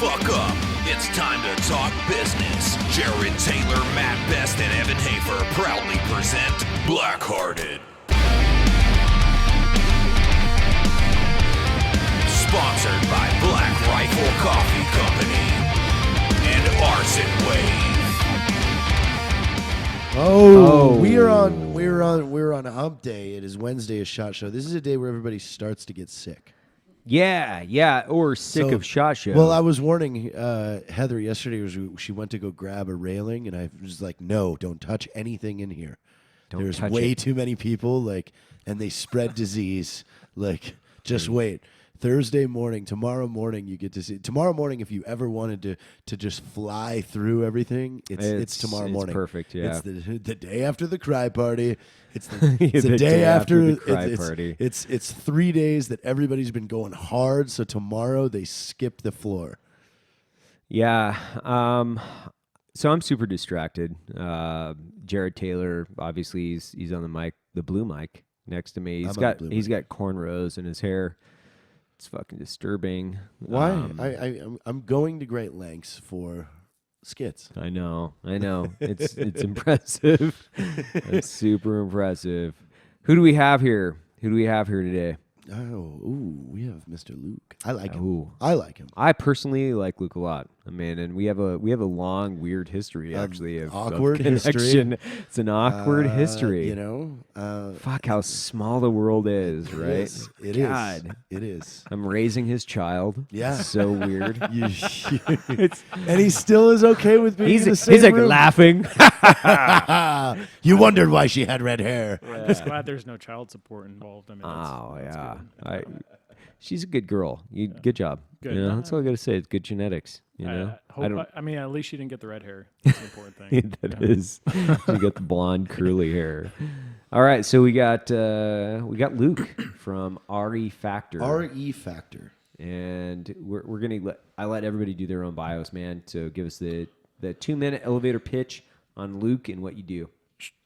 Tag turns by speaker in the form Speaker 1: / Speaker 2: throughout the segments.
Speaker 1: fuck up. It's time to talk business. Jared Taylor, Matt Best, and Evan Hafer proudly present Blackhearted. Sponsored by BlackRifle Coffee Company and Arson Wave.
Speaker 2: We're on a hump day. It is Wednesday, a SHOT Show. This is a day where everybody starts to get sick.
Speaker 3: Yeah, or sick of SHOT Show.
Speaker 2: Well, I was warning Heather yesterday. She went to go grab a railing, and I was like, "No, don't touch anything in here. There's way too many people, and they spread disease. Just wait." Tomorrow morning, you get to see. Tomorrow morning, if you ever wanted to just fly through everything, it's tomorrow morning.
Speaker 3: It's perfect, yeah.
Speaker 2: It's the day after the cry party. It's the day after
Speaker 3: the cry party.
Speaker 2: It's 3 days that everybody's been going hard. So tomorrow they skip the floor.
Speaker 3: Yeah. So I'm super distracted. Jared Taylor, obviously, he's on the mic, the blue mic next to me. He's got cornrows in his hair. It's fucking disturbing.
Speaker 2: Why? I'm going to great lengths for skits.
Speaker 3: I know. It's impressive. It's super impressive. Who do we have here? Today?
Speaker 2: We have Mr. Luke. I like him.
Speaker 3: Ooh.
Speaker 2: I like him.
Speaker 3: I personally like Luke a lot. And we have a long weird history actually of
Speaker 2: awkward
Speaker 3: connection.
Speaker 2: history.
Speaker 3: It's an awkward history.
Speaker 2: Fuck
Speaker 3: how small the world is, right?
Speaker 2: It is.
Speaker 3: I'm raising his child.
Speaker 2: Yeah.
Speaker 3: It's so weird.
Speaker 2: And he still is okay with being in the same
Speaker 3: he's like
Speaker 2: room.
Speaker 3: laughing.
Speaker 2: You wondered why she had red hair.
Speaker 4: I'm just glad there's no child support involved. I mean, that's
Speaker 3: yeah. She's a good girl. Good job.
Speaker 4: Good.
Speaker 3: That's all I got to say. It's good genetics.
Speaker 4: I mean, at least she didn't get the red hair. That's the important thing.
Speaker 3: That is. She got the blonde curly hair. All right, so we got Luke from REFactor.
Speaker 2: REFactor.
Speaker 3: And we're gonna let everybody do their own bios, man. So give us the 2-minute elevator pitch on Luke and what you do.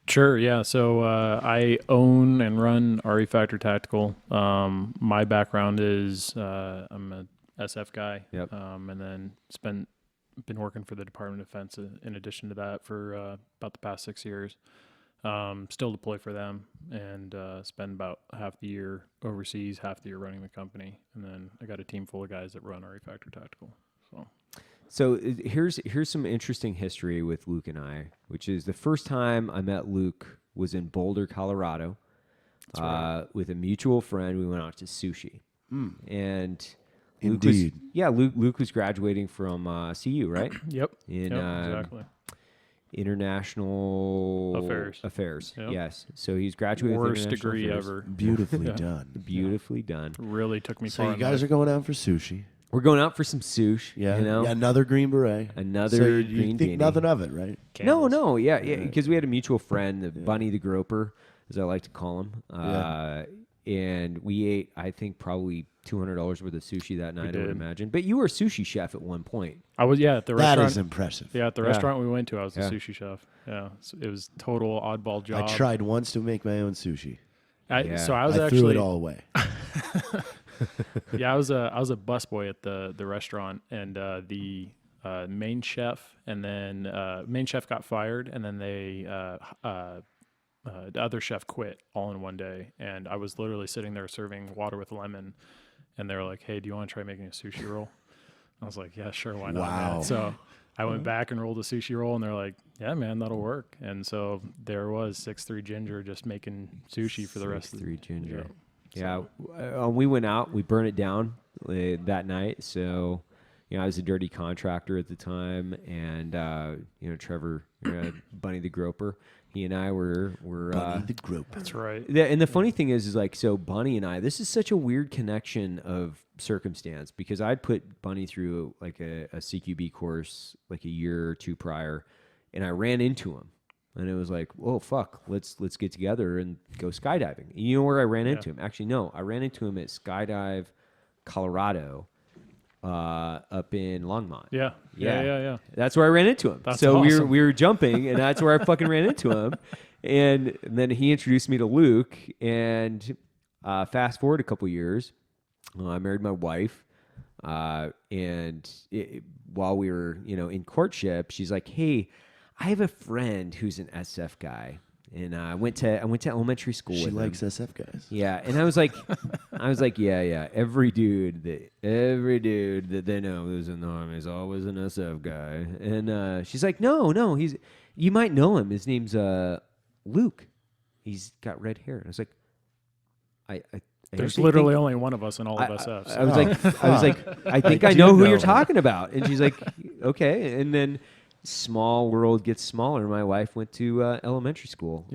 Speaker 4: Sure, yeah. So I own and run REFactor Tactical. My background is I'm a SF guy,
Speaker 3: yep.
Speaker 4: And then been working for the Department of Defense in addition to that for about the past 6 years. Still deploy for them and spend about half the year overseas, half the year running the company, and then I got a team full of guys that run REFactor Tactical.
Speaker 3: So here's some interesting history with Luke and I, which is the first time I met Luke was in Boulder, Colorado.
Speaker 2: That's right.
Speaker 3: With a mutual friend. We went out to sushi. And Luke was graduating from CU, right?
Speaker 4: Yep.
Speaker 3: Exactly. International Affairs.
Speaker 4: Yep.
Speaker 3: Yes. So he's graduating.
Speaker 4: Worst degree ever.
Speaker 2: Beautifully done.
Speaker 3: Beautifully done.
Speaker 4: Really took me far.
Speaker 2: So you guys are going out for sushi.
Speaker 3: We're going out for some sushi.
Speaker 2: Yeah.
Speaker 3: You know?
Speaker 2: Yeah, another green beret.
Speaker 3: Another
Speaker 2: you
Speaker 3: green
Speaker 2: think
Speaker 3: beanie.
Speaker 2: nothing of it, right?
Speaker 3: No. Yeah. Because we had a mutual friend, Bunny the Groper, as I like to call him. And we ate, I think, probably $200 worth of sushi that night, I would imagine. But you were a sushi chef at one point.
Speaker 4: I was, at the restaurant.
Speaker 2: That is impressive.
Speaker 4: Yeah, at the restaurant we went to, I was a sushi chef. Yeah, so it was total oddball job.
Speaker 2: I tried once to make my own sushi.
Speaker 4: So I was
Speaker 2: I
Speaker 4: actually
Speaker 2: threw it all away.
Speaker 4: Yeah, I was a busboy at the restaurant, and the main chef, and then main chef got fired, and then the other chef quit all in one day, and I was literally sitting there serving water with lemon, and they were like, "Hey, do you want to try making a sushi roll?" I was like, "Yeah, sure, why not?"
Speaker 2: Wow.
Speaker 4: Man? So I went back and rolled a sushi roll, and they're like, "Yeah, man, that'll work." And so there was 6'3" Ginger just making sushi for the rest of the
Speaker 3: 6'3" Ginger.
Speaker 4: Yeah.
Speaker 3: We went out. We burned it down that night. So, I was a dirty contractor at the time, and Trevor, Bunny the Groper. He and I were
Speaker 2: Bunny the Groper.
Speaker 4: That's right.
Speaker 3: And the funny thing is so Bunny and I, this is such a weird connection of circumstance because I'd put Bunny through like a CQB course like a year or two prior, and I ran into him. And it was like, oh, fuck, let's get together and go skydiving. You know where I ran into him? Actually, no. I ran into him at Skydive, Colorado, up in Longmont.
Speaker 4: Yeah.
Speaker 3: That's where I ran into him.
Speaker 4: That's
Speaker 3: so
Speaker 4: awesome.
Speaker 3: we were jumping, and that's where I fucking ran into him. And then he introduced me to Luke, and fast forward a couple years, I married my wife. While we were, in courtship, she's like, "Hey, I have a friend who's an SF guy, and I went to elementary school
Speaker 2: She
Speaker 3: with
Speaker 2: likes
Speaker 3: him."
Speaker 2: SF guys.
Speaker 3: Yeah, and I was like, yeah. Every dude that they know who's in the army is always an SF guy. And she's like, no, you might know him. His name's Luke. He's got red hair. And I was like, I
Speaker 4: There's literally only one of us in all of SF. So.
Speaker 3: I was like, I think I know who you're talking about. And she's like, okay. And then small world gets smaller. My wife went to elementary school,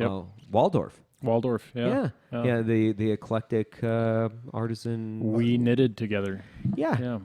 Speaker 3: Waldorf.
Speaker 4: Waldorf, yeah.
Speaker 3: The eclectic artisan.
Speaker 4: We knitted together.
Speaker 3: Yeah.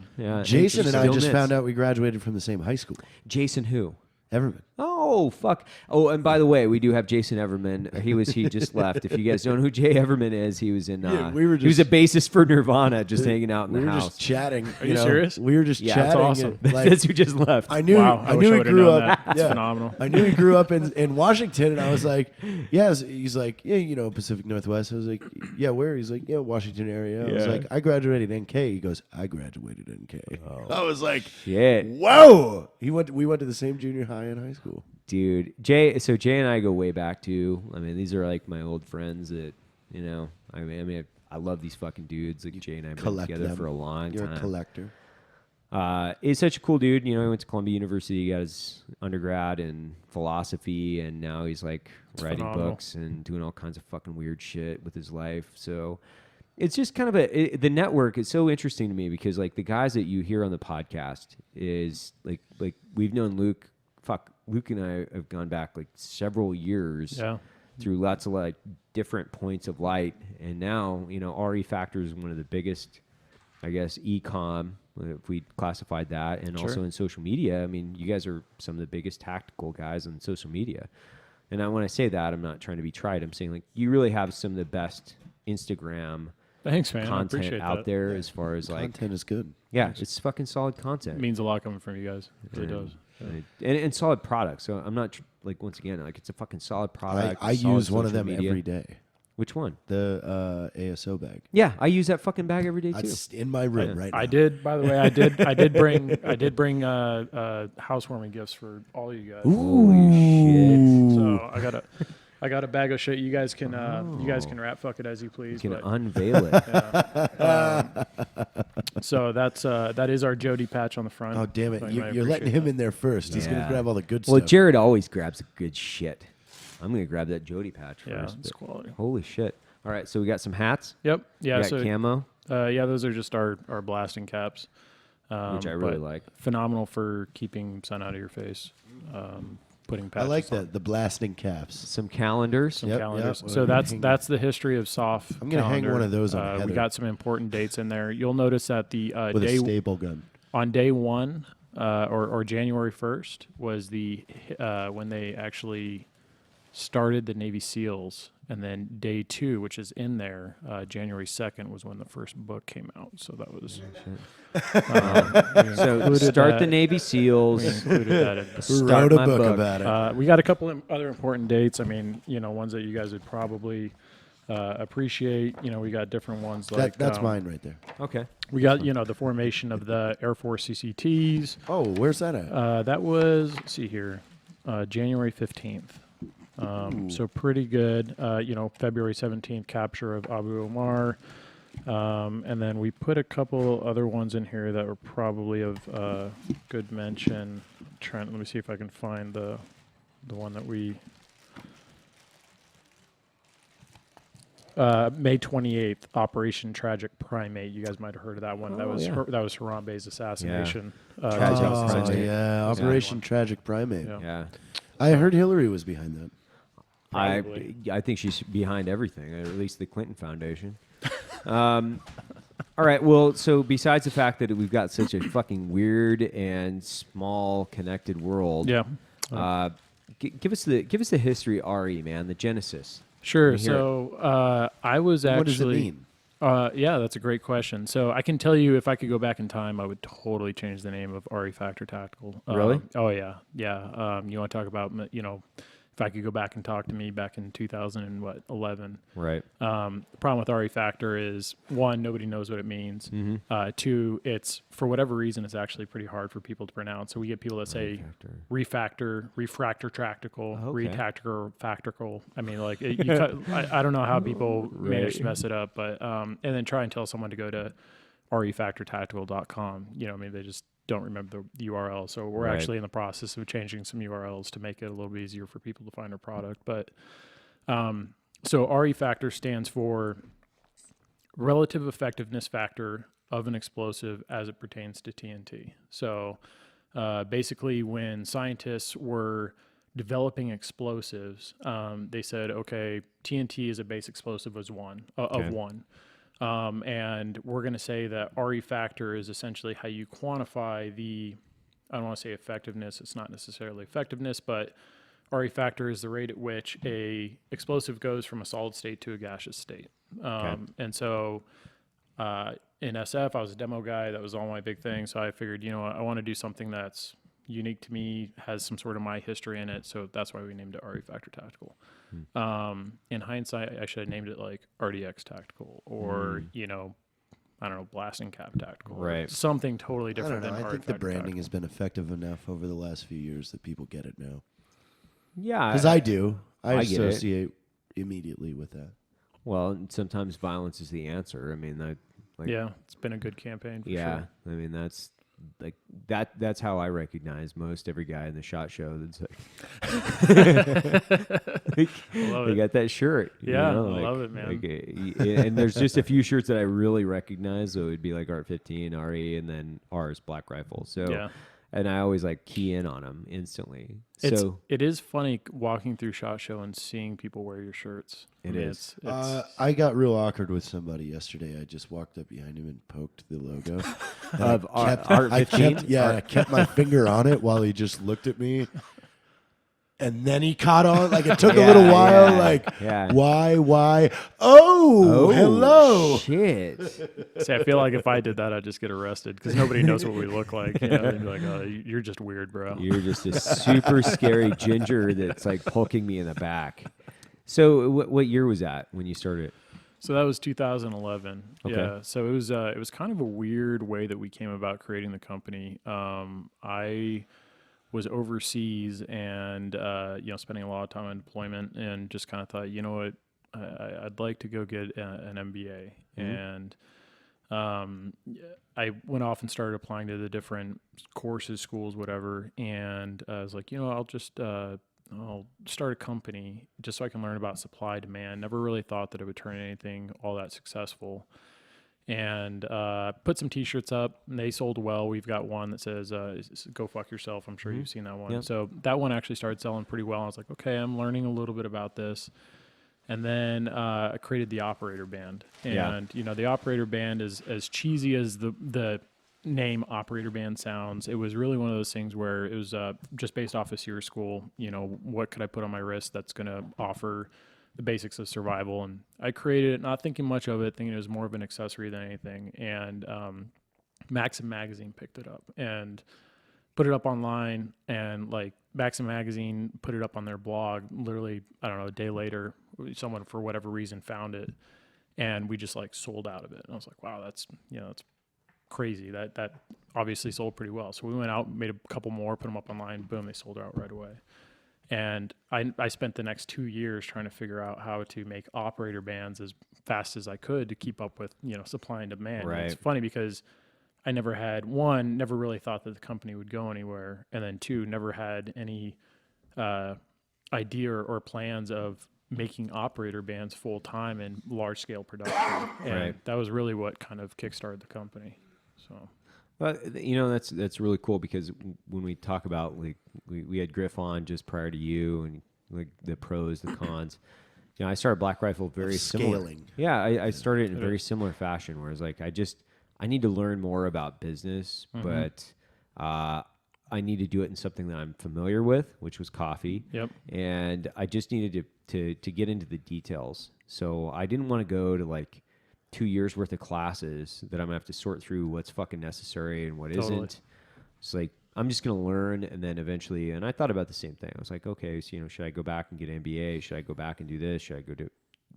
Speaker 2: Jason and I just found out we graduated from the same high school.
Speaker 3: Jason who?
Speaker 2: Everman.
Speaker 3: Oh, fuck. Oh, and by the way, we do have Jason Everman. He just left. If you guys don't know who Jay Everman is, he was in he was a bassist for Nirvana, just hanging out in the house.
Speaker 2: We were just chatting.
Speaker 4: Are you serious?
Speaker 2: We were just chatting.
Speaker 4: That's awesome.
Speaker 3: That's who just left.
Speaker 2: I knew
Speaker 4: I
Speaker 2: he grew up.
Speaker 4: That's phenomenal.
Speaker 2: I knew he grew up in Washington, and I was like, he's like, Pacific Northwest. I was like, yeah, where? He's like, yeah, Washington area. I was like, I graduated NK. He goes, I graduated NK. I was like,
Speaker 3: shit.
Speaker 2: Whoa. We went to the same junior high and high school.
Speaker 3: Dude, Jay and I go way back too. I mean, these are like my old friends that, I love these fucking dudes. Like Jay and I have been together for a long time.
Speaker 2: You're a collector.
Speaker 3: He's such a cool dude. He went to Columbia University, got his undergrad in philosophy, and now he's like writing books and doing all kinds of fucking weird shit with his life. So it's just kind of the network is so interesting to me because like the guys that you hear on the podcast is like we've known Luke. Luke and I have gone back like several years through lots of like different points of light. And now, REFactor is one of the biggest, I guess, e-com, if we classified that. And also in social media. I mean, you guys are some of the biggest tactical guys on social media. And when I say that, I'm not trying to be trite. I'm saying like you really have some of the best Instagram
Speaker 4: Thanks, man.
Speaker 3: content out there as far as like...
Speaker 2: Content is good.
Speaker 3: Yeah, it's fucking solid content.
Speaker 4: It means a lot coming from you guys. It really does.
Speaker 3: And solid products. So I'm not once again, like it's a fucking solid product.
Speaker 2: I use one of them every day.
Speaker 3: Which one?
Speaker 2: The ASO bag.
Speaker 3: Yeah, I use that fucking bag every day too.
Speaker 2: It's in my room right now.
Speaker 4: I did. By the way, I did bring housewarming gifts for all you guys.
Speaker 3: Holy shit!
Speaker 4: So I got a bag of shit. You guys can wrap fuck it as you please.
Speaker 3: You can unveil it.
Speaker 4: So that is our Jody patch on the front.
Speaker 2: Oh damn it! You're letting him in there first. He's gonna grab all the good stuff.
Speaker 3: Well, Jared always grabs the good shit. I'm gonna grab that Jody patch first.
Speaker 4: Yeah, it's quality.
Speaker 3: Holy shit! All right, so we got some hats.
Speaker 4: Yep. Yeah.
Speaker 3: We got camo.
Speaker 4: Those are just our blasting caps,
Speaker 3: which I really like.
Speaker 4: Phenomenal for keeping sun out of your face. Putting patches
Speaker 2: I like
Speaker 4: on.
Speaker 2: that, the blasting caps.
Speaker 3: Some calendars.
Speaker 4: Calendars.
Speaker 2: Yep.
Speaker 4: So that's the history of SOF.
Speaker 2: I'm going to hang one of those on Heather.
Speaker 4: We got some important dates in there. You'll notice that the
Speaker 2: with a staple gun.
Speaker 4: On day one, or January 1st, was the when they actually started the Navy SEALs. And then day 2, which is in there, January 2nd, was when the first book came out. So that was...
Speaker 3: so start the Navy SEALs.
Speaker 4: We included that in
Speaker 2: Who wrote a book about it?
Speaker 4: We got a couple of other important dates. I mean, ones that you guys would probably appreciate. We got different ones.
Speaker 2: That's mine right there.
Speaker 3: Okay.
Speaker 4: We got, the formation of the Air Force CCTs.
Speaker 2: Oh, where's that at?
Speaker 4: That was, let's see here, January 15th. So pretty good. February 17th, capture of Abu Omar. And then we put a couple other ones in here that were probably of good mention. Let me see if I can find the one that we... May 28th, Operation Tragic Primate. You guys might have heard of that one. That was Harambe's assassination.
Speaker 2: Operation Tragic Primate.
Speaker 3: Yeah.
Speaker 2: I heard Hillary was behind that.
Speaker 3: I think she's behind everything, or at least the Clinton Foundation. All right. Well, so besides the fact that we've got such a fucking weird and small connected world, give us the history, RE, man, the genesis.
Speaker 4: Sure. So I was actually.
Speaker 2: What does it mean?
Speaker 4: Yeah, that's a great question. So I can tell you, if I could go back in time, I would totally change the name of REFactor Tactical.
Speaker 3: Really?
Speaker 4: Oh yeah, yeah. You want to talk about if I could go back and talk to me back in 2011.
Speaker 3: Right.
Speaker 4: The problem with REFactor is, one, nobody knows what it means. Two, it's, for whatever reason, it's actually pretty hard for people to pronounce. So we get people that say REFactor, REFactor Tactical, RETactical, Factical. I mean, like, I don't know how people manage to mess it up, but, and then try and tell someone to go to REFactorTactical.com. You know, I mean, they just don't remember the URL. So we're actually in the process of changing some URLs to make it a little bit easier for people to find our product. But so REFactor stands for Relative Effectiveness Factor of an Explosive as it pertains to TNT. So basically, when scientists were developing explosives, they said, okay, TNT is a base explosive of one. And we're going to say that REFactor is essentially how you quantify the, I don't want to say effectiveness, it's not necessarily effectiveness, but REFactor is the rate at which a explosive goes from a solid state to a gaseous state. And so in SF, I was a demo guy. That was all my big thing. So I figured, you know, I want to do something that's unique to me, has some sort of my history in it. So that's why we named it REFactor Tactical. In hindsight, I should have named it like RDX Tactical or, you know, I don't know, Blasting Cap Tactical. Right. Something totally different than
Speaker 2: I think the branding has been effective enough over the last few years that people get it now.
Speaker 3: Yeah.
Speaker 2: Because I do. I associate immediately with that.
Speaker 3: Well, sometimes violence is the answer. I mean,
Speaker 4: yeah, it's been a good campaign for sure.
Speaker 3: I mean, that's like that's how I recognize most every guy in the SHOT Show. That's like, they got that shirt.
Speaker 4: Yeah,
Speaker 3: you know,
Speaker 4: I love it, man.
Speaker 3: And there's just a few shirts that I really recognize. So it would be like Art-15, RE, and then R's BlackRifle. So, and I always like key in on them instantly.
Speaker 4: It is funny walking through SHOT Show and seeing people wear your shirts.
Speaker 3: It is.
Speaker 2: I got real awkward with somebody yesterday. I just walked up behind him and poked the logo.
Speaker 3: Of Art-15?
Speaker 2: I kept my finger on it while he just looked at me. And then he caught on. Like, it took a little while. Why? Oh, hello.
Speaker 3: Shit.
Speaker 4: See, I feel like if I did that, I'd just get arrested because nobody knows what we look like. You know? They'd be like, oh, you're just weird, bro.
Speaker 3: You're just a super scary ginger that's like poking me in the back. So what year was that when you started?
Speaker 4: So that was 2011.
Speaker 3: Okay.
Speaker 4: Yeah. So it was kind of a weird way that we came about creating the company. I was overseas and you know, spending a lot of time on deployment, and just kind of thought, you know what, I'd like to go get an MBA. And I went off and started applying to the different courses, schools, whatever. And I was like, you know, I'll start a company just so I can learn about supply demand. Never really thought that it would turn anything all that successful. And put some T-shirts up. And they sold well. We've got one that says "Go fuck yourself." I'm sure you've seen that one.
Speaker 3: Yep.
Speaker 4: So that one actually started selling pretty well. I was like, okay, I'm learning a little bit about this. And then I created the Operator Band. And you know, the Operator Band is as cheesy as the name Operator Band sounds. It was really one of those things where it was just based off of SEER school. You know, what could I put on my wrist that's going to offer the basics of survival? And I created it not thinking much of it, thinking it was more of an accessory than anything. And Maxim Magazine picked it up and put it up online, and like Maxim Magazine put it up on their blog. Literally, I don't know, a day later, someone for whatever reason found it, and we just like sold out of it. And I was like, wow, that's crazy. That obviously sold pretty well. So we went out, made a couple more, put them up online, boom, they sold out right away. And I spent the next 2 years trying to figure out how to make operator bands as fast as I could to keep up with, you know, supply and demand.
Speaker 3: Right.
Speaker 4: And it's funny because I never really thought that the company would go anywhere. And then two, never had any idea or plans of making operator bands full time in large scale production. And that was really what kind of kickstarted the company. So.
Speaker 3: But you know, that's really cool, because when we talk about, like, we had Griff on just prior to you, and like the pros, the cons. You know, I started BlackRifle very similar. Yeah, I started in a very similar fashion, where it's like I need to learn more about business, but I need to do it in something that I'm familiar with, which was coffee.
Speaker 4: Yep.
Speaker 3: And I just needed to get into the details. So I didn't want to go to like 2 years worth of classes that I'm gonna have to sort through what's fucking necessary and what isn't. It's like, I'm just going to learn, and then eventually, and I thought about the same thing. I was like, okay, so, should I go back and get an MBA? Should I go back and do this? Should I go do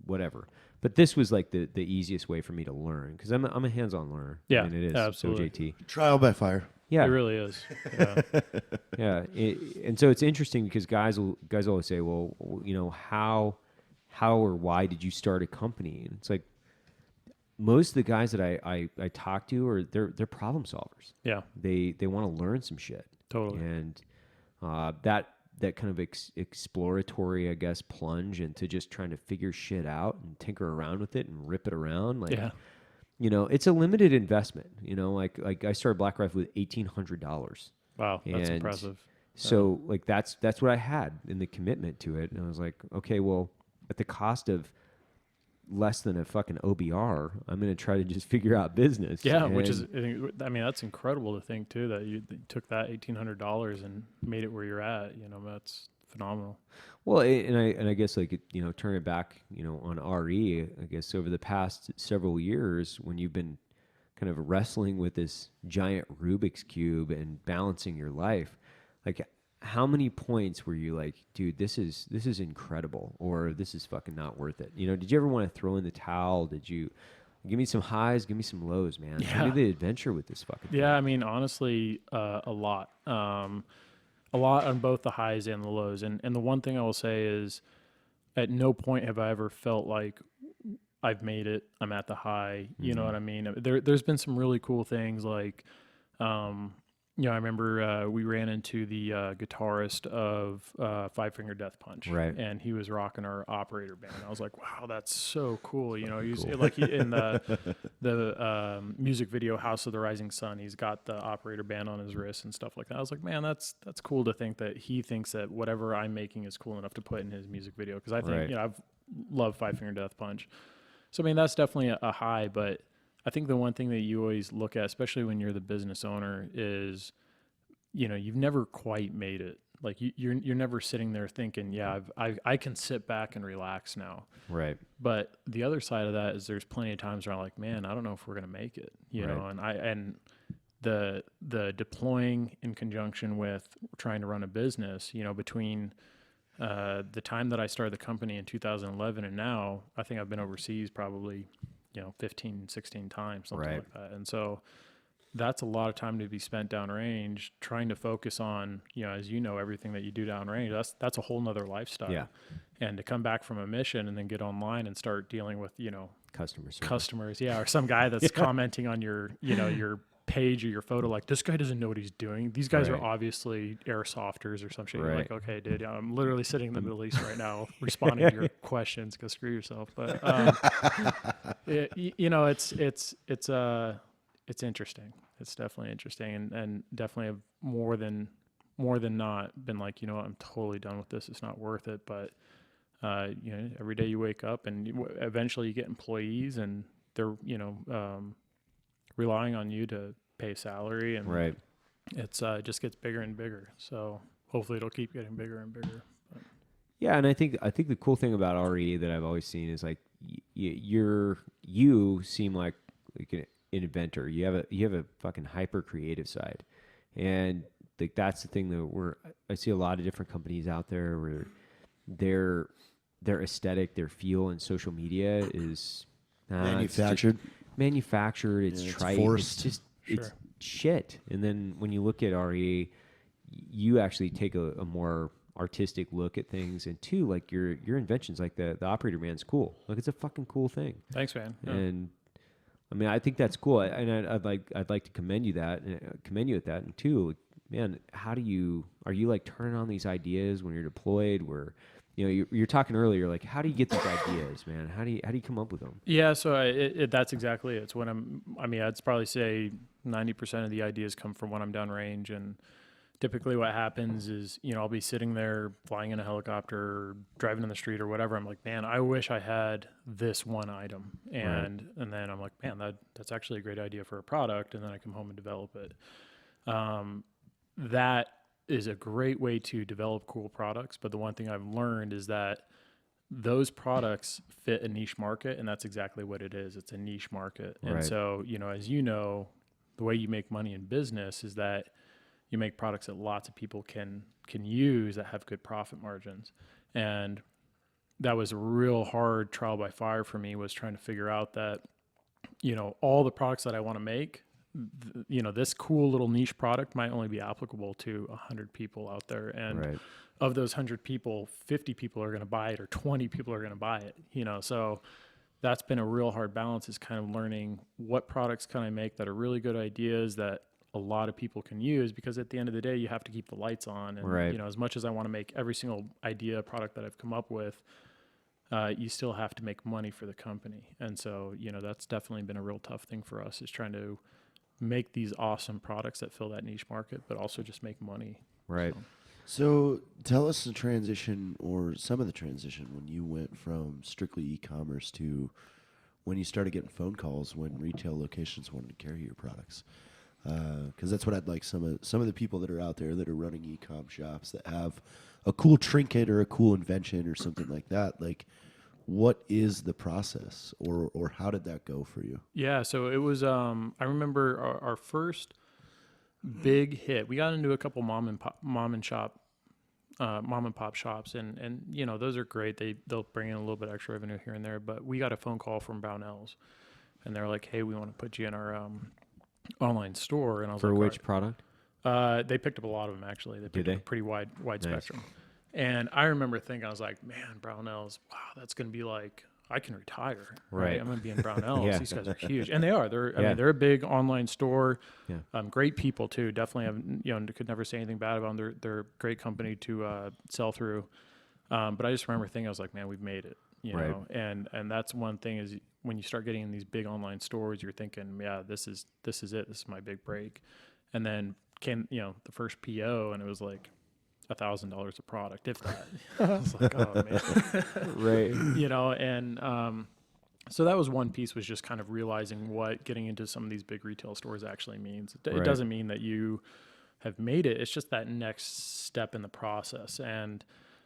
Speaker 3: whatever? But this was like the easiest way for me to learn, because I'm a hands-on learner.
Speaker 4: Yeah,
Speaker 3: and it is.
Speaker 4: absolutely.
Speaker 3: So JT.
Speaker 2: Trial by fire.
Speaker 3: Yeah,
Speaker 4: It really is. Yeah.
Speaker 3: yeah. And so it's interesting because guys always say, well, how or why did you start a company? And it's like, most of the guys that I talk to they're problem solvers.
Speaker 4: Yeah.
Speaker 3: They want to learn some shit.
Speaker 4: Totally.
Speaker 3: And that kind of exploratory, I guess, plunge into just trying to figure shit out and tinker around with it and rip it around. Like,
Speaker 4: Yeah.
Speaker 3: it's a limited investment. Like I started BlackRifle with $1,800.
Speaker 4: Wow. That's
Speaker 3: And
Speaker 4: impressive.
Speaker 3: So like that's what I had in the commitment to it. And I was like, okay, well, at the cost of less than a fucking OBR, I'm going to try to just figure out business.
Speaker 4: Yeah, which is, I mean, that's incredible to think too, that you took that $1,800 and made it where you're at. That's phenomenal.
Speaker 3: Well, and I guess like, turn it back, on RE, I guess over the past several years when you've been kind of wrestling with this giant Rubik's Cube and balancing your life, like how many points were you like, dude, this is incredible, or this is fucking not worth it? Did you ever want to throw in the towel? Did you give me some highs, give me some lows, man?
Speaker 4: Yeah.
Speaker 3: Tell me the adventure with this fucking thing.
Speaker 4: Yeah, I mean, honestly, a lot. A lot on both the highs and the lows. And the one thing I will say is, at no point have I ever felt like I've made it, I'm at the high. You know what I mean? There's been some really cool things like, I remember we ran into the guitarist of Five Finger Death Punch,
Speaker 3: Right?
Speaker 4: And he was rocking our operator band. I was like, "Wow, that's so cool!" He's like in the music video "House of the Rising Sun." He's got the operator band on his wrist and stuff like that. I was like, "Man, that's cool to think that he thinks that whatever I'm making is cool enough to put in his music video." Because I think
Speaker 3: Right.
Speaker 4: I've loved Five Finger Death Punch, so I mean that's definitely a high, but I think the one thing that you always look at, especially when you're the business owner, is, you've never quite made it. Like you're never sitting there thinking, yeah, I can sit back and relax now.
Speaker 3: Right.
Speaker 4: But the other side of that is there's plenty of times where I'm like, man, I don't know if we're gonna make it. And the deploying in conjunction with trying to run a business, between the time that I started the company in 2011 and now, I think I've been overseas probably 15, 16 times, something like that. And so that's a lot of time to be spent downrange trying to focus on, as everything that you do downrange, that's a whole nother lifestyle.
Speaker 3: Yeah.
Speaker 4: And to come back from a mission and then get online and start dealing with, customers. Yeah. Or some guy that's commenting on your, your page or your photo, like, this guy doesn't know what he's doing. These guys are obviously airsofters or some shit. You're like, okay, dude, I'm literally sitting in the Middle East right now responding to your questions. Go screw yourself. But it's interesting. It's definitely interesting, and definitely have more than not been like, I'm totally done with this. It's not worth it. But every day you wake up and eventually you get employees and they're relying on you to pay salary, and it's just gets bigger and bigger. So hopefully it'll keep getting bigger and bigger. But.
Speaker 3: Yeah, and I think the cool thing about RE that I've always seen is like you seem like an inventor. You have a fucking hyper creative side, and like that's the thing that I see a lot of different companies out there where their aesthetic, their feel in social media is
Speaker 2: Manufactured.
Speaker 3: It's trite.
Speaker 2: Forced.
Speaker 3: It's just it's shit. And then when you look at RE, you actually take a more artistic look at things, and two, like your inventions, like the operator man's cool. Like, it's a fucking cool thing.
Speaker 4: Thanks, man. Yeah.
Speaker 3: And I mean, I think that's cool, and I'd like to commend you at that. And two, man, are you like turning on these ideas when you're deployed? Where you're talking earlier, like, how do you get these ideas, man? How do you come up with them?
Speaker 4: Yeah, so that's exactly it. It's when I'd probably say 90% of the ideas come from when I'm downrange, and typically what happens is, I'll be sitting there flying in a helicopter or driving in the street or whatever. I'm like, man, I wish I had this one item. And then I'm like, man, that's actually a great idea for a product. And then I come home and develop it. That is a great way to develop cool products. But the one thing I've learned is that those products fit a niche market, and that's exactly what it is. It's a niche market. And so, as the way you make money in business is that you make products that lots of people can use that have good profit margins. And that was a real hard trial by fire for me, was trying to figure out that, all the products that I want to make, this cool little niche product might only be applicable to 100 people out there. And of those 100 people, 50 people are going to buy it, or 20 people are going to buy it, so that's been a real hard balance, is kind of learning what products can I make that are really good ideas that a lot of people can use, because at the end of the day, you have to keep the lights on. And, as much as I want to make every single idea product that I've come up with, you still have to make money for the company. And so, that's definitely been a real tough thing for us, is trying to make these awesome products that fill that niche market, but also just make money.
Speaker 3: Right.
Speaker 2: So tell us the transition, or some of the transition, when you went from strictly e-commerce to when you started getting phone calls when retail locations wanted to carry your products. Because that's what I'd like some of the people that are out there that are running e-com shops that have a cool trinket or a cool invention or something like that. Like, what is the process, or how did that go for you?
Speaker 4: Yeah, so it was, I remember our first big hit. We got into a couple mom and pop shops, and those are great. They'll bring in a little bit extra revenue here and there. But we got a phone call from Brownells, and they're like, "Hey, we want to put you in our online store." And I was
Speaker 3: for
Speaker 4: like,
Speaker 3: which product?
Speaker 4: They picked up a lot of them, actually. They picked up a pretty wide spectrum. And I remember thinking, I was like, man, Brownells, wow, that's going to be like, I can retire. Right. I'm going to be in Brownells. These guys are huge. And they are. I mean, they're a big online store. Yeah. Great people, too. Definitely have, could never say anything bad about them. They're a great company to sell through. But I just remember thinking, I was like, man, we've made it. You know, and that's one thing, is when you start getting in these big online stores, you're thinking, yeah, this is it. This is my big break. And then came, the first PO, and it was like $1,000 a product, if that. I was like, oh man. So that was one piece, was just kind of realizing what getting into some of these big retail stores actually means. It doesn't mean that you have made it. It's just that next step in the process. And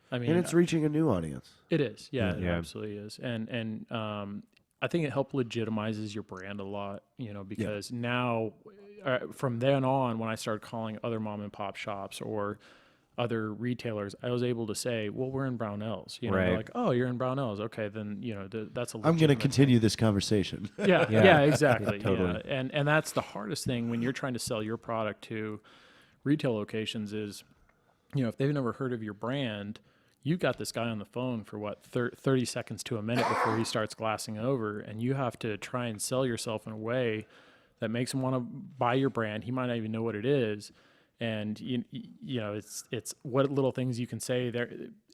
Speaker 4: I mean,
Speaker 2: and it's reaching a new audience.
Speaker 4: It is. Yeah, it absolutely is. And I think it helped legitimizes your brand a lot, because now from then on, when I started calling other mom and pop shops or other retailers, I was able to say, well, we're in Brownells. They're like, oh, you're in Brownells. Okay, then, that's a legitimate
Speaker 2: I'm going to continue this conversation.
Speaker 4: Yeah, exactly.
Speaker 3: Totally.
Speaker 4: Yeah. And that's the hardest thing when you're trying to sell your product to retail locations is, if they've never heard of your brand, you got this guy on the phone for 30 seconds to a minute before he starts glassing over, and you have to try and sell yourself in a way that makes him want to buy your brand. He might not even know what it is. And it's what little things you can say there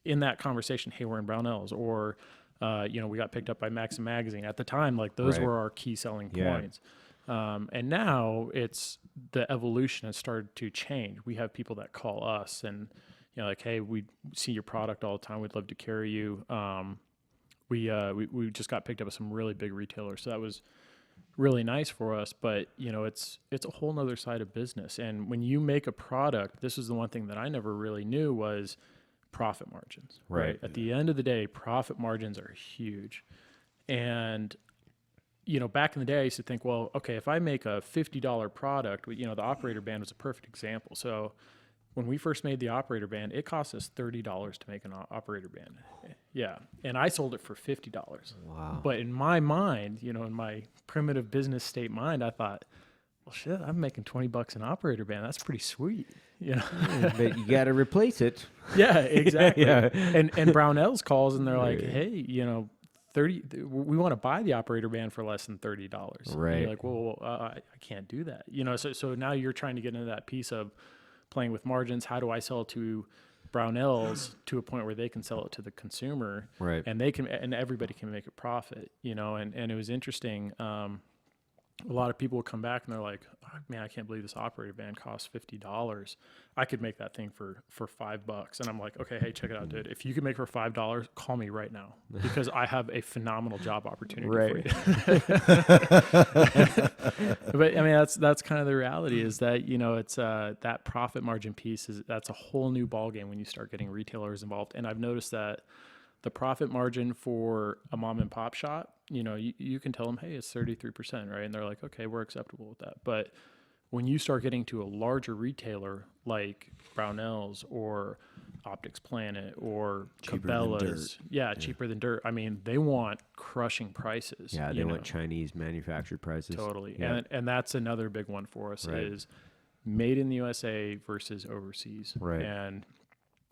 Speaker 4: in that conversation. Hey, we're in Brownells, or we got picked up by Maxim Magazine. At the time, like those were our key selling points. And now it's the evolution has started to change. We have people that call us and like, hey, we see your product all the time. We'd love to carry you. We just got picked up with some really big retailers, so that was really nice for us. But it's a whole nother side of business. And when you make a product, this is the one thing that I never really knew was profit margins. Right. At the end of the day, profit margins are huge. And back in the day, I used to think, well, okay, if I make a $50 product, the operator band was a perfect example. So when we first made the operator band, it cost us $30 to make an operator band. Yeah. And I sold it for $50.
Speaker 3: Wow.
Speaker 4: But in my mind, in my primitive business state mind, I thought, well, shit, I'm making $20 an operator band. That's pretty sweet.
Speaker 3: But you got to replace it.
Speaker 4: Yeah, exactly. And Brownells calls and they're like, hey, 30, we want to buy the operator band for less than $30.
Speaker 3: Right.
Speaker 4: And you're like, well, I can't do that. So now you're trying to get into that piece of playing with margins. How do I sell it to Brownells to a point where they can sell it to the consumer,
Speaker 3: right?
Speaker 4: And they can, and everybody can make a profit, and it was interesting. A lot of people will come back and they're like, oh, man, I can't believe this operator band costs $50. I could make that thing for $5. And I'm like, okay, hey, check it out, dude. If you can make it for $5, call me right now, because I have a phenomenal job opportunity for you. But I mean, that's kind of the reality, is that, it's that profit margin piece that's a whole new ballgame when you start getting retailers involved. And I've noticed that the profit margin for a mom and pop shop, you can tell them, hey, it's 33%, right? And they're like, okay, we're acceptable with that. But when you start getting to a larger retailer like Brownells or Optics Planet or Cabela's, cheaper than dirt. I mean, they want crushing prices.
Speaker 3: Yeah, they want Chinese manufactured prices.
Speaker 4: Totally.
Speaker 3: Yeah.
Speaker 4: And that's another big one for us is made in the USA versus overseas.
Speaker 3: Right.
Speaker 4: And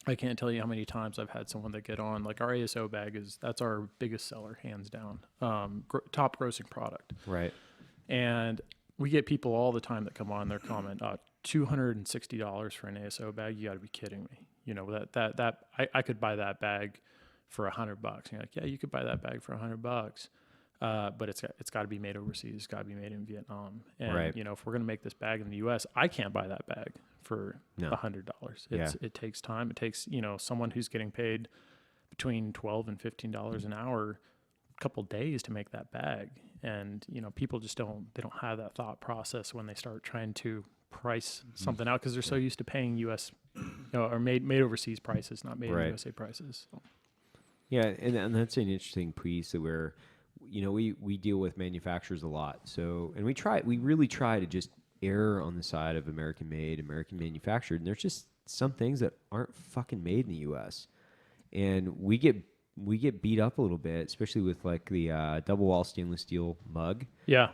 Speaker 4: I can't tell you how many times I've had someone that get on, like our ASO bag that's our biggest seller, hands down, top grossing product.
Speaker 3: Right.
Speaker 4: And we get people all the time that come on their comment, $260 for an ASO bag. You got to be kidding me. You know, that I could buy that bag for $100. And you're like, yeah, you could buy that bag for $100. But it's got to be made overseas. It's got to be made in Vietnam. And, you know, if we're going to make this bag in the U.S., I can't buy that bag for $100. It takes time. It takes, you know, someone who's getting paid between $12 and $15 an hour, a couple days to make that bag. And, you know, people just don't have that thought process when they start trying to price something out because they're so used to paying U.S. Or made overseas prices, not made in USA prices. So.
Speaker 3: Yeah, and that's an interesting piece that we're, you know, we deal with manufacturers a lot. So, and we really try to just err on the side of American made, American manufactured. And there's just some things that aren't fucking made in the U.S. And we get beat up a little bit, especially with like the double wall stainless steel mug.
Speaker 4: Yeah.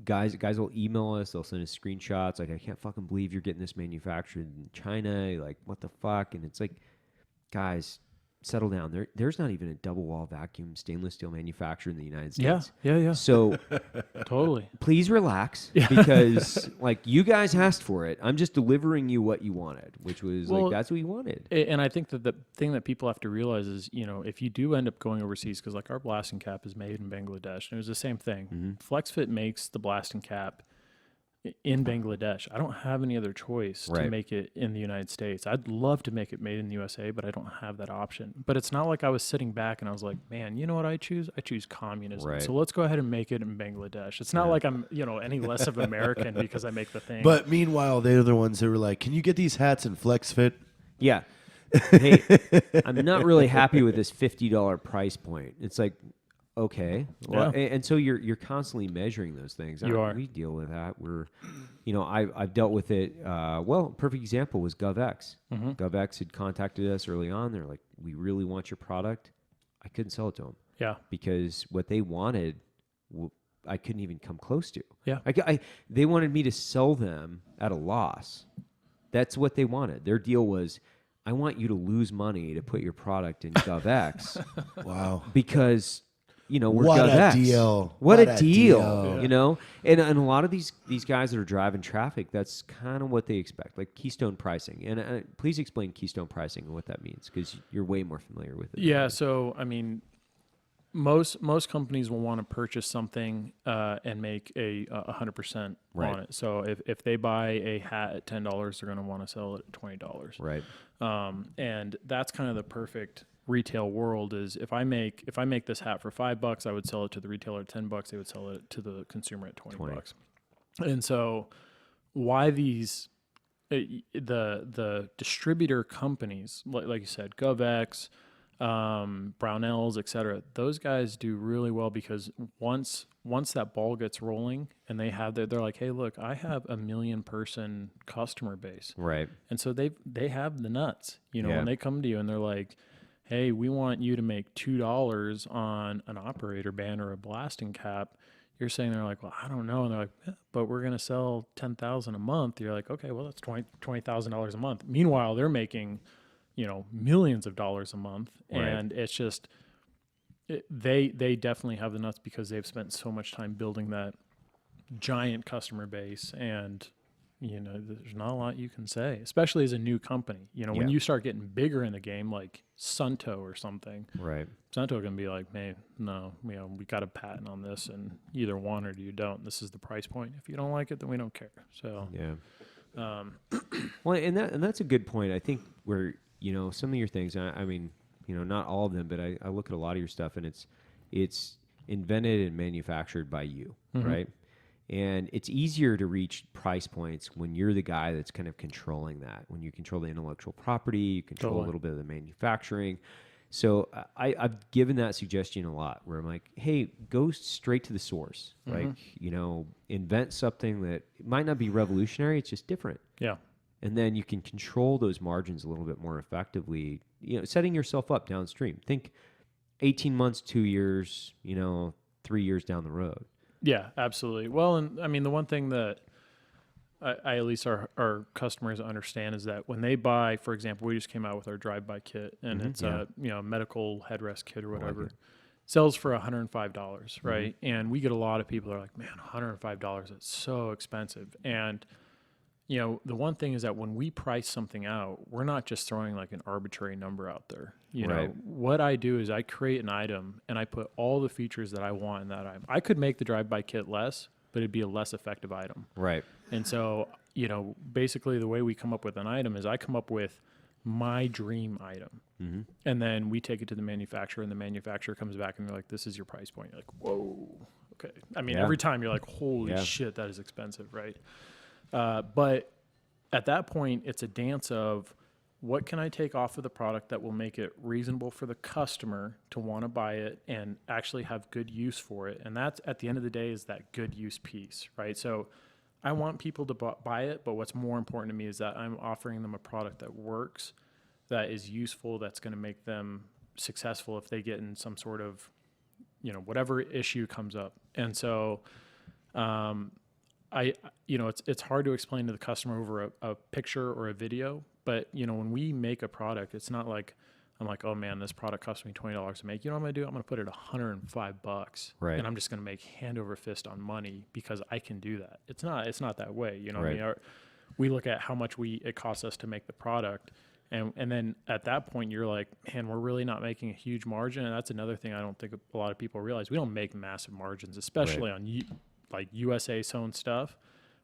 Speaker 3: Guys will email us. They'll send us screenshots. Like, I can't fucking believe you're getting this manufactured in China. Like, what the fuck? And it's like, guys, settle down. There's not even a double wall vacuum stainless steel manufacturer in the United States.
Speaker 4: Yeah.
Speaker 3: So
Speaker 4: totally.
Speaker 3: Please relax because like you guys asked for it. I'm just delivering you what you wanted, which was like, that's what you wanted.
Speaker 4: And I think that the thing that people have to realize is, you know, if you do end up going overseas, because like our blasting cap is made in Bangladesh, and it was the same thing. FlexFit makes the blasting cap in Bangladesh. I don't have any other choice to make it in the United States. I'd love to make it made in the USA, but I don't have that option. But it's not like I was sitting back and I was like, man, you know what I choose? I choose communism.
Speaker 3: Right.
Speaker 4: So let's go ahead and make it in Bangladesh. It's not like I'm, you know, any less of American because I make the thing.
Speaker 2: But meanwhile, they're the ones that were like, can you get these hats in FlexFit?
Speaker 3: Yeah. Hey, I'm not really happy with this $50 price point. It's like, okay. Well, and so you're constantly measuring those things.
Speaker 4: You are.
Speaker 3: We deal with that. We're, you know, I've dealt with it. Well, perfect example was GovX. GovX had contacted us early on. They're like, we really want your product. I couldn't sell it to them.
Speaker 4: Yeah.
Speaker 3: Because what they wanted, I couldn't even come close to.
Speaker 4: Yeah.
Speaker 3: They wanted me to sell them at a loss. That's what they wanted. Their deal was, I want you to lose money to put your product in GovX.
Speaker 2: Wow.
Speaker 3: Because, you know, we're
Speaker 2: what
Speaker 3: GovX.
Speaker 2: a deal.
Speaker 3: What a deal.
Speaker 4: Yeah.
Speaker 3: You know? And a lot of these guys that are driving traffic, that's kind of what they expect, like Keystone pricing. And please explain Keystone pricing and what that means, because you're way more familiar with it.
Speaker 4: Yeah, so, I mean, most companies will want to purchase something and make a 100% on it. So if they buy a hat at $10, they're going to want to sell it at $20.
Speaker 3: Right.
Speaker 4: And that's kind of the perfect retail world is if I make this hat for $5, I would sell it to the retailer at $10. They would sell it to the consumer at $20. And so why these the distributor companies like you said, GovX, Brownells, etc. Those guys do really well because once that ball gets rolling and they have they're like, hey, look, I have a 1 million person customer base,
Speaker 3: right?
Speaker 4: And so they have the nuts, you know, when they come to you and they're like, hey, we want you to make $2 on an operator band or a blasting cap. You're saying they're like, well, I don't know, and they're like, yeah, but we're gonna sell 10,000 a month. You're like, okay, well that's $20,000 a month. Meanwhile, they're making, you know, millions of dollars a month, and it's just they definitely have the nuts because they've spent so much time building that giant customer base, and you know, there's not a lot you can say, especially as a new company. You know, when you start getting bigger in the game, like Sunto or something,
Speaker 3: right?
Speaker 4: Sunto can be like, hey, no, you know, we got a patent on this, and you either want it or you don't. This is the price point. If you don't like it, then we don't care. So
Speaker 3: well, and that's a good point. I think where, you know, some of your things, I mean, you know, not all of them, but I look at a lot of your stuff and it's invented and manufactured by you, right? And it's easier to reach price points when you're the guy that's kind of controlling that. When you control the intellectual property, you control a little bit of the manufacturing. So I've given that suggestion a lot where I'm like, hey, go straight to the source. Like, invent something that might not be revolutionary. It's just different.
Speaker 4: Yeah.
Speaker 3: And then you can control those margins a little bit more effectively, setting yourself up downstream. Think 18 months, 2 years, 3 years down the road.
Speaker 4: Yeah, absolutely. Well, and I mean, the one thing that I at least our customers understand is that when they buy, for example, we just came out with our drive-by kit, and it's a medical headrest kit or whatever. Sells for $105, right? And we get a lot of people that are like, man, $105, that's so expensive. And the one thing is that when we price something out, we're not just throwing like an arbitrary number out there. What I do is I create an item and I put all the features that I want in that item. I could make the drive-by kit less, but it'd be a less effective item.
Speaker 3: Right.
Speaker 4: And so, basically the way we come up with an item is I come up with my dream item. And then we take it to the manufacturer, and the manufacturer comes back and they're like, this is your price point. You're like, whoa, okay. I mean, every time you're like, holy shit, that is expensive, right? But at that point, it's a dance of what can I take off of the product that will make it reasonable for the customer to want to buy it and actually have good use for it. And that's, at the end of the day, is that good use piece, right? So I want people to buy it, but what's more important to me is that I'm offering them a product that works, that is useful, that's going to make them successful if they get in some sort of, whatever issue comes up. And so, it's hard to explain to the customer over a picture or a video, but when we make a product, it's not like I'm like, oh man, this product cost me $20 to make. You know what I'm gonna do? I'm gonna put it $105,
Speaker 3: right?
Speaker 4: And I'm just gonna make hand over fist on money because I can do that. It's not that way,
Speaker 3: Right.
Speaker 4: I mean, we look at how much it costs us to make the product, and then at that point you're like, man, we're really not making a huge margin, and that's another thing I don't think a lot of people realize. We don't make massive margins, especially on like USA sewn stuff.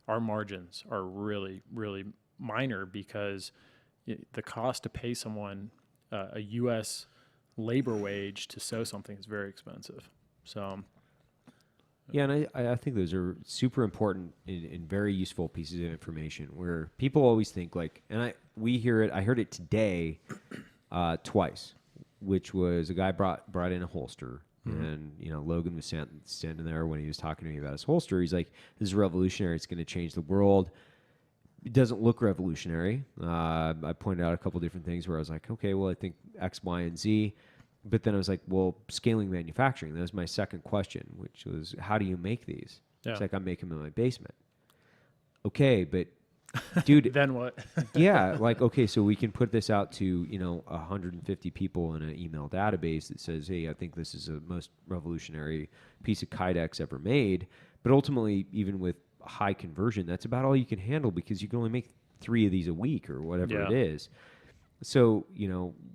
Speaker 4: Our margins are really, really minor because the cost to pay someone a U.S. labor wage to sew something is very expensive. So,
Speaker 3: yeah, and I think those are super important and very useful pieces of information where people always think like, and I heard it today twice, which was a guy brought in a holster. And, Logan was standing there when he was talking to me about his holster. He's like, this is revolutionary. It's going to change the world. It doesn't look revolutionary. I pointed out a couple different things where I was like, okay, well, I think X, Y, and Z. But then I was like, well, scaling manufacturing. That was my second question, which was, how do you make these?
Speaker 4: Yeah.
Speaker 3: It's like, I make them in my basement. Okay, but dude.
Speaker 4: Then what?
Speaker 3: Yeah, like, okay, so we can put this out to, 150 people in an email database that says, hey, I think this is the most revolutionary piece of Kydex ever made. But ultimately, even with high conversion, that's about all you can handle because you can only make 3 of these a week or whatever it is. So,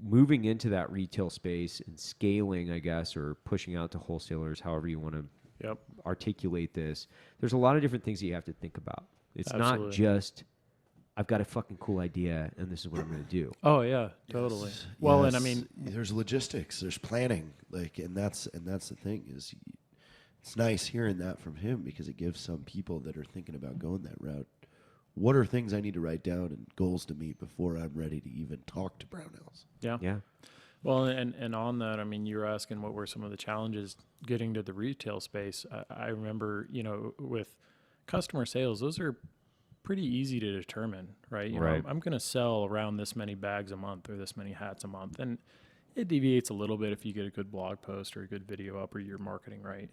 Speaker 3: moving into that retail space and scaling, I guess, or pushing out to wholesalers, however you want to articulate this, there's a lot of different things that you have to think about. It's not just, I've got a fucking cool idea and this is what I'm going to do.
Speaker 4: Oh yeah, totally. Yes. Well, and I mean,
Speaker 2: there's logistics, there's planning, and that's the thing is, it's nice hearing that from him because it gives some people that are thinking about going that route, what are things I need to write down and goals to meet before I'm ready to even talk to Brownells?
Speaker 4: Yeah. Yeah. Well, and on that, I mean, you were asking what were some of the challenges getting to the retail space. I remember, with customer sales, those are pretty easy to determine, right? You know, I'm going to sell around this many bags a month or this many hats a month. And it deviates a little bit if you get a good blog post or a good video up or you're marketing right.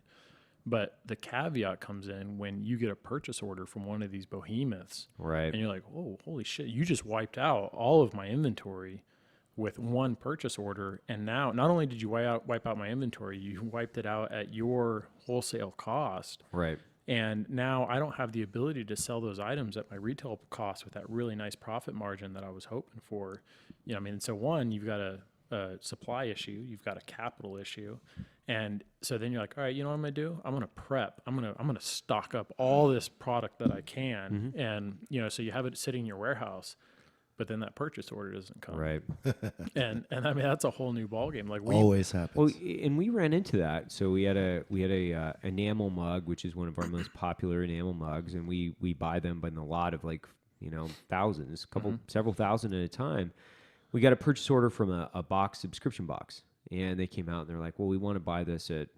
Speaker 4: But the caveat comes in when you get a purchase order from one of these behemoths.
Speaker 3: Right.
Speaker 4: And you're like, oh, holy shit, you just wiped out all of my inventory with one purchase order. And now not only did you wipe out my inventory, you wiped it out at your wholesale cost.
Speaker 3: Right.
Speaker 4: And now I don't have the ability to sell those items at my retail cost with that really nice profit margin that I was hoping for. I mean, so one, you've got a supply issue, you've got a capital issue. And so then you're like, all right, you know what I'm going to do? I'm going to prep. I'm going to stock up all this product that I can. Mm-hmm. And, so you have it sitting in your warehouse, but then that purchase order doesn't come.
Speaker 3: Right.
Speaker 4: and I mean, that's a whole new ballgame. Like
Speaker 2: always happens.
Speaker 3: Well, and we ran into that. So we had a enamel mug, which is one of our most popular enamel mugs. And we buy them in a lot of thousands, several thousand at a time. We got a purchase order from a subscription box. And they came out and they're like, well, we want to buy this at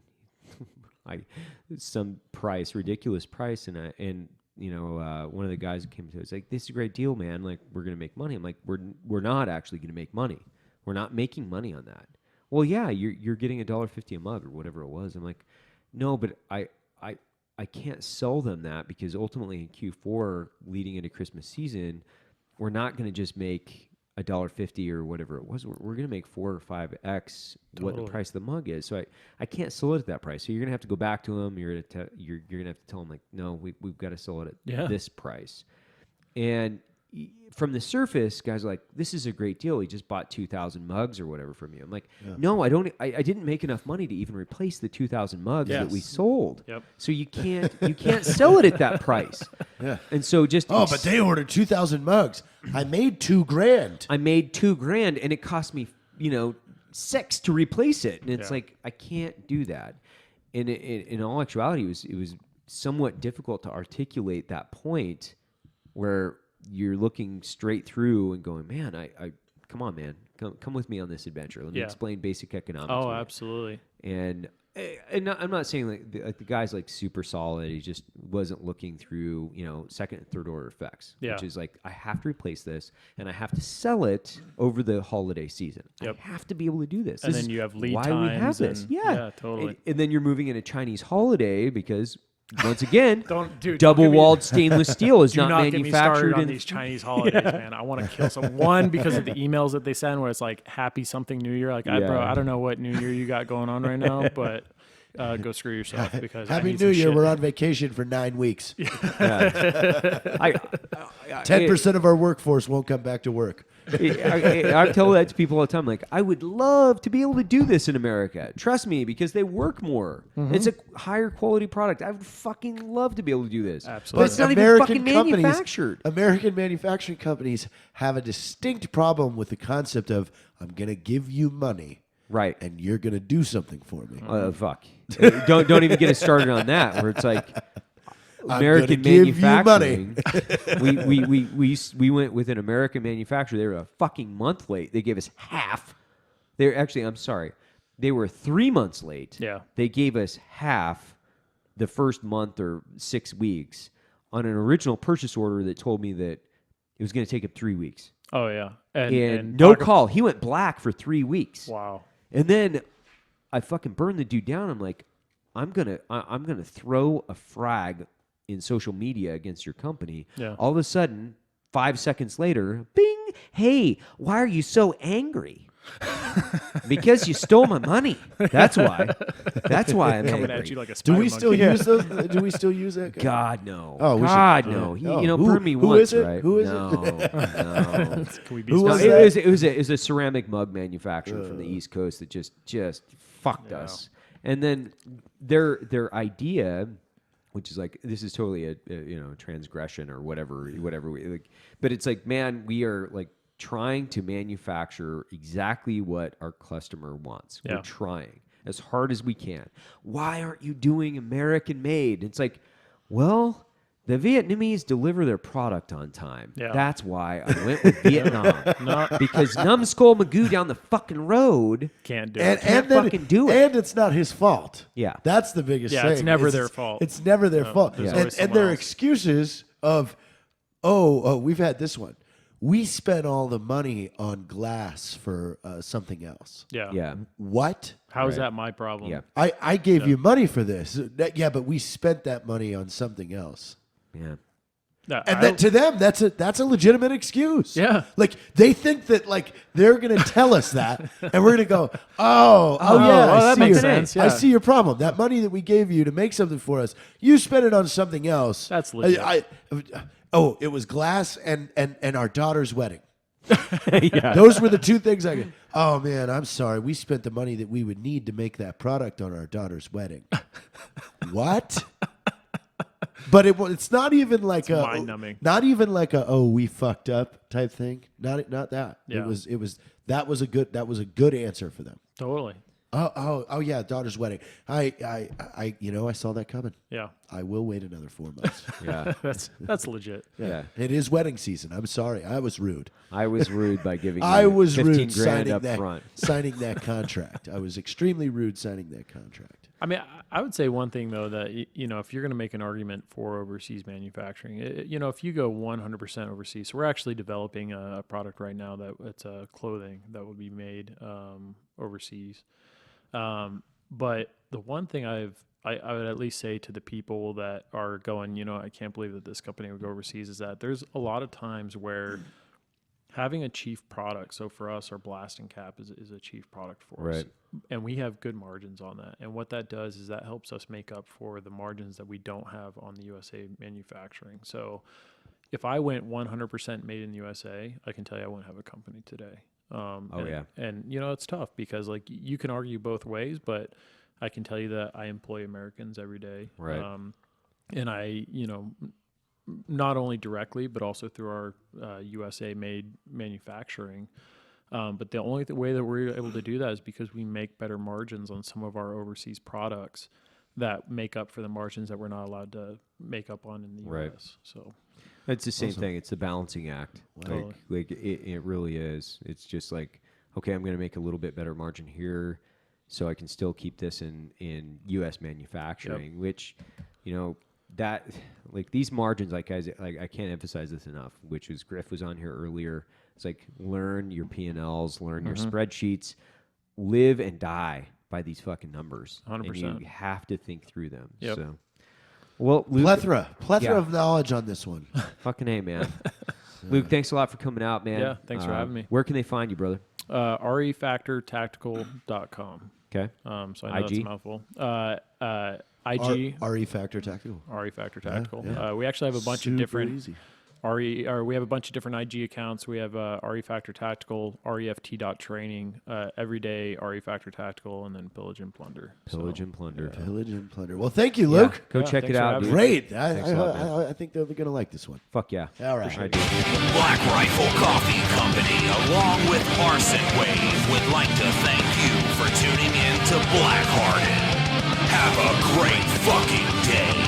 Speaker 3: some price, ridiculous price. And one of the guys came to us like, this is a great deal, man. Like, we're going to make money. I'm like, we're not actually going to make money. We're not making money on that. Well, yeah, you're getting $1.50 a mug or whatever it was. I'm like, no, but I can't sell them that because ultimately in Q4 leading into Christmas season, we're not going to just make $1.50 or whatever it was. We're going to make 4 or 5x what the price of the mug is. So I can't sell it at that price. So you're going to have to go back to them. You're going to have to tell them like, no, we've got to sell it at this price. And from the surface, guys are like, this is a great deal. He just bought 2,000 mugs or whatever from you. I'm like, no, I don't. I didn't make enough money to even replace the 2,000 mugs that we sold. Yep. So you can't sell it at that price. Yeah. And so
Speaker 2: but they ordered 2,000 mugs. I made $2,000.
Speaker 3: I made $2,000, and it cost me $6 to replace it. And it's like, I can't do that. And in all actuality, it was somewhat difficult to articulate that point where you're looking straight through and going, man, I come on, man, come with me on this adventure. Let me explain basic economics.
Speaker 4: Oh, absolutely.
Speaker 3: And I'm not saying like the guy's like super solid. He just wasn't looking through, second and third order effects, which is like, I have to replace this and I have to sell it over the holiday season. I have to be able to do this.
Speaker 4: And then you have lead times.
Speaker 3: Why we have this.
Speaker 4: Yeah, totally.
Speaker 3: And then you're moving in a Chinese holiday because once again, double-walled stainless steel is not manufactured.
Speaker 4: Get me started on these Chinese holidays, man. I want to kill someone because of the emails that they send where it's like, happy something New Year. Like, bro, I don't know what New Year you got going on right now, but go screw yourself because
Speaker 2: Happy New Year. We're on vacation for 9 weeks. 10% of our workforce won't come back to work.
Speaker 3: I tell that to people all the time. Like, I would love to be able to do this in America. Trust me, because they work more. Mm-hmm. It's a higher quality product. I would fucking love to be able to do this.
Speaker 4: Absolutely.
Speaker 3: But it's not even fucking manufactured.
Speaker 2: American manufacturing companies have a distinct problem with the concept of, I'm going to give you money.
Speaker 3: Right.
Speaker 2: And you're going to do something for me.
Speaker 3: Fuck. Don't even get us started on that, where it's like, American manufacturing. we went with an American manufacturer. They were a fucking month late. They gave us half. I'm sorry. They were 3 months late.
Speaker 4: Yeah.
Speaker 3: They gave us half the first month or 6 weeks on an original purchase order that told me that it was going to take up 3 weeks.
Speaker 4: Oh yeah.
Speaker 3: And no call. He went black for 3 weeks.
Speaker 4: Wow.
Speaker 3: And then I fucking burned the dude down. I'm like, I'm gonna throw a frag in social media against your company. Yeah. All of a sudden, 5 seconds later, bing, hey, why are you so angry? Because you stole my money. That's why. That's why I'm
Speaker 4: coming
Speaker 3: angry.
Speaker 4: at you like a spider
Speaker 2: monkey. Use those? Do we still use that?
Speaker 3: God no.
Speaker 2: Oh,
Speaker 3: God no. Burn me
Speaker 2: who
Speaker 3: once,
Speaker 2: is it?
Speaker 3: right?
Speaker 2: Who is
Speaker 3: it? No.
Speaker 2: Can
Speaker 3: we be it was a ceramic mug manufacturer from the East Coast that just fucked us. And then their idea, which is like, this is totally a transgression or whatever. But it's like, man, we are like trying to manufacture exactly what our customer wants. Yeah. We're trying as hard as we can. Why aren't you doing American made? It's like, well, the Vietnamese deliver their product on time. Yeah. That's why I went with Vietnam. Because Numbskull Magoo down the fucking road
Speaker 4: can't do it.
Speaker 3: Can't fucking do it.
Speaker 2: And it's not his fault.
Speaker 3: Yeah.
Speaker 2: That's the biggest thing.
Speaker 4: It's never their fault.
Speaker 2: It's never their fault.
Speaker 4: Yeah.
Speaker 2: And their excuses of, we've had this one. We spent all the money on glass for something else.
Speaker 4: Yeah.
Speaker 3: Yeah.
Speaker 2: What?
Speaker 4: How is that my problem?
Speaker 3: Yeah.
Speaker 2: I gave you money for this. But we spent that money on something else.
Speaker 3: Yeah.
Speaker 2: And to them, that's a legitimate excuse.
Speaker 4: Yeah.
Speaker 2: Like, they think that, like, they're going to tell us that, and we're going to go, that makes sense. Yeah. I see your problem. That money that we gave you to make something for us, you spent it on something else.
Speaker 4: That's legit.
Speaker 2: It was glass and our daughter's wedding. Yeah. Those were the two things I could. Oh, man, I'm sorry. We spent the money that we would need to make that product on our daughter's wedding. What? But it's not even like
Speaker 4: mind-numbing.
Speaker 2: Not even like we fucked up type thing. Not that. Yeah. That was a good answer for them.
Speaker 4: Totally.
Speaker 2: Oh yeah, daughter's wedding. I saw that coming.
Speaker 4: Yeah.
Speaker 2: I will wait another 4 months.
Speaker 3: Yeah.
Speaker 4: That's legit.
Speaker 3: Yeah.
Speaker 2: It is wedding season. I'm sorry. I was rude.
Speaker 3: I was rude by giving you
Speaker 2: I was
Speaker 3: 15
Speaker 2: rude
Speaker 3: grand up front.
Speaker 2: signing that contract. I was extremely rude signing that contract.
Speaker 4: I mean, I would say one thing though that if you're going to make an argument for overseas manufacturing, if you go 100% overseas, so we're actually developing a product right now that it's clothing that will be made overseas. But the one thing I would at least say to the people that are going, I can't believe that this company would go overseas, is that there's a lot of times where having a chief product, so for us, our blasting cap is a chief product for us. And we have good margins on that. And what that does is that helps us make up for the margins that we don't have on the USA manufacturing. So if I went 100% made in the USA, I can tell you I wouldn't have a company today. And it's tough because like you can argue both ways, but I can tell you that I employ Americans every day.
Speaker 3: Right.
Speaker 4: And I, not only directly, but also through our USA made manufacturing. But the only way that we're able to do that is because we make better margins on some of our overseas products that make up for the margins that we're not allowed to make up on in the US. So
Speaker 3: it's the same thing. It's the balancing act.
Speaker 4: Totally.
Speaker 3: Like it really is. It's just like, okay, I'm going to make a little bit better margin here so I can still keep this in U.S. manufacturing, which, that like these margins, like guys, like I can't emphasize this enough, which is Griff was on here earlier. It's like learn your P&Ls, learn your spreadsheets, live and die by these fucking numbers.
Speaker 4: 100%.
Speaker 3: And you have to think through them.
Speaker 4: Yep.
Speaker 3: So, well, Luke,
Speaker 2: Plethora of knowledge on this one.
Speaker 3: fucking A, man. Luke, thanks a lot for coming out, man.
Speaker 4: Yeah, thanks for having me.
Speaker 3: Where can they find you, brother?
Speaker 4: REFactorTactical.com.
Speaker 3: Okay.
Speaker 4: So I know
Speaker 3: IG?
Speaker 4: that's a mouthful. IG.
Speaker 2: REFactor Tactical.
Speaker 4: REFactor Tactical.
Speaker 2: Yeah.
Speaker 4: We actually have a bunch of
Speaker 2: Super
Speaker 4: different
Speaker 2: easy.
Speaker 4: we have a bunch of different IG accounts. We have REFactor Tactical, REFT.training, Everyday REFactor Tactical, and then Pillage and Plunder.
Speaker 3: Pillage and Plunder.
Speaker 2: Pillage and Plunder. Well, thank you, Luke.
Speaker 3: Go check it
Speaker 4: thanks for
Speaker 3: out,
Speaker 4: having
Speaker 3: dude.
Speaker 4: me.
Speaker 2: Great.
Speaker 3: Thanks a lot, man.
Speaker 2: I think they're going to like this one.
Speaker 3: Fuck yeah.
Speaker 2: All right.
Speaker 1: Black Rifle Coffee Company, along with Arson Wave, would like to thank you for tuning in to Blackhearted. Have a great fucking day.